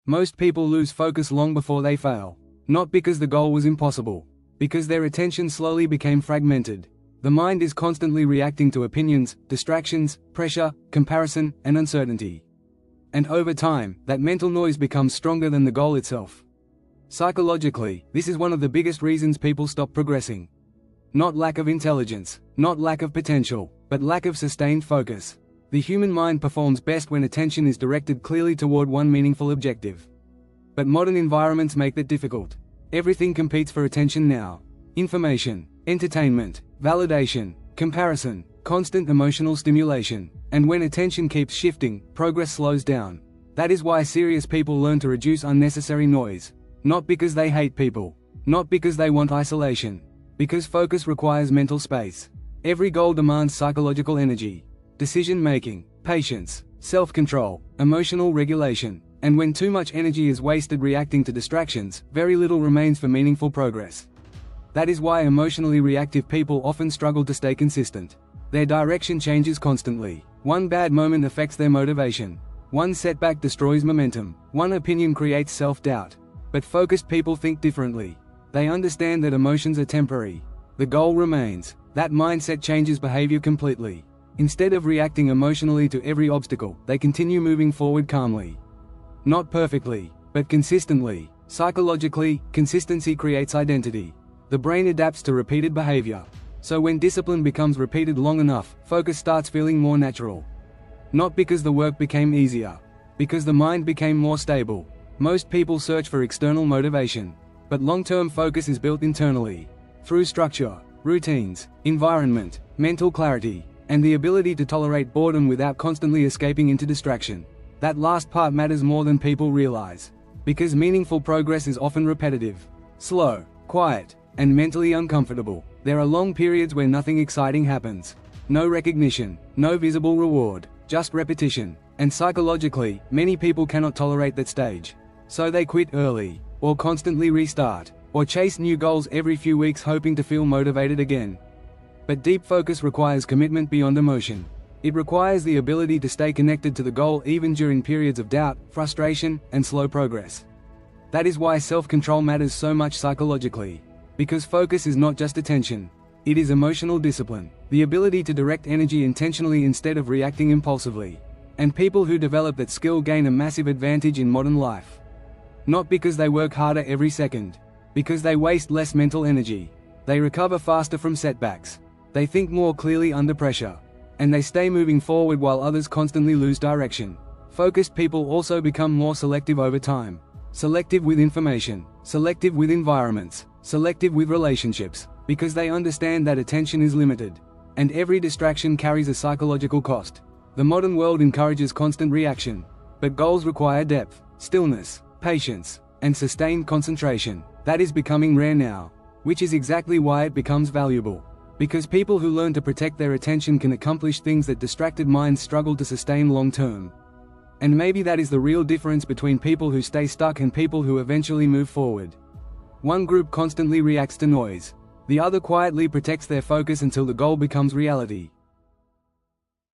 Most people lose focus long before they fail. Not because the goal was impossible. Because their attention slowly became fragmented. The mind is constantly reacting to opinions, distractions, pressure, comparison, and uncertainty. And over time, that mental noise becomes stronger than the goal itself. Psychologically, this is one of the biggest reasons people stop progressing. Not lack of intelligence, not lack of potential, but lack of sustained focus. The human mind performs best when attention is directed clearly toward one meaningful objective. But modern environments make that difficult. Everything competes for attention now. Information, entertainment, validation, comparison, constant emotional stimulation. And when attention keeps shifting, progress slows down. That is why serious people learn to reduce unnecessary noise. Not because they hate people. Not because they want isolation. Because focus requires mental space. Every goal demands psychological energy, decision-making, patience, self-control, emotional regulation. And when too much energy is wasted reacting to distractions, very little remains for meaningful progress. That is why emotionally reactive people often struggle to stay consistent. Their direction changes constantly. One bad moment affects their motivation. One setback destroys momentum. One opinion creates self-doubt. But focused people think differently. They understand that emotions are temporary. The goal remains. That mindset changes behavior completely. Instead of reacting emotionally to every obstacle, they continue moving forward calmly. Not perfectly, but consistently. Psychologically, consistency creates identity. The brain adapts to repeated behavior. So when discipline becomes repeated long enough, focus starts feeling more natural. Not because the work became easier. Because the mind became more stable. Most people search for external motivation. But long-term focus is built internally. Through structure, routines, environment, mental clarity, and the ability to tolerate boredom without constantly escaping into distraction. That last part matters more than people realize. Because meaningful progress is often repetitive, slow, quiet, and mentally uncomfortable. There are long periods where nothing exciting happens. No recognition, no visible reward, just repetition. And psychologically, many people cannot tolerate that stage. So they quit early, or constantly restart, or chase new goals every few weeks hoping to feel motivated again. But deep focus requires commitment beyond emotion. It requires the ability to stay connected to the goal even during periods of doubt, frustration, and slow progress. That is why self-control matters so much psychologically. Because focus is not just attention. It is emotional discipline, the ability to direct energy intentionally instead of reacting impulsively. And people who develop that skill gain a massive advantage in modern life. Not because they work harder every second. Because they waste less mental energy. They recover faster from setbacks. They think more clearly under pressure. And they stay moving forward while others constantly lose direction. Focused people also become more selective over time. Selective with information, selective with environments, selective with relationships, because they understand that attention is limited. And every distraction carries a psychological cost. The modern world encourages constant reaction. But goals require depth, stillness, patience, and sustained concentration. That is becoming rare now. Which is exactly why it becomes valuable. Because people who learn to protect their attention can accomplish things that distracted minds struggle to sustain long term. And maybe that is the real difference between people who stay stuck and people who eventually move forward. One group constantly reacts to noise. The other quietly protects their focus until the goal becomes reality.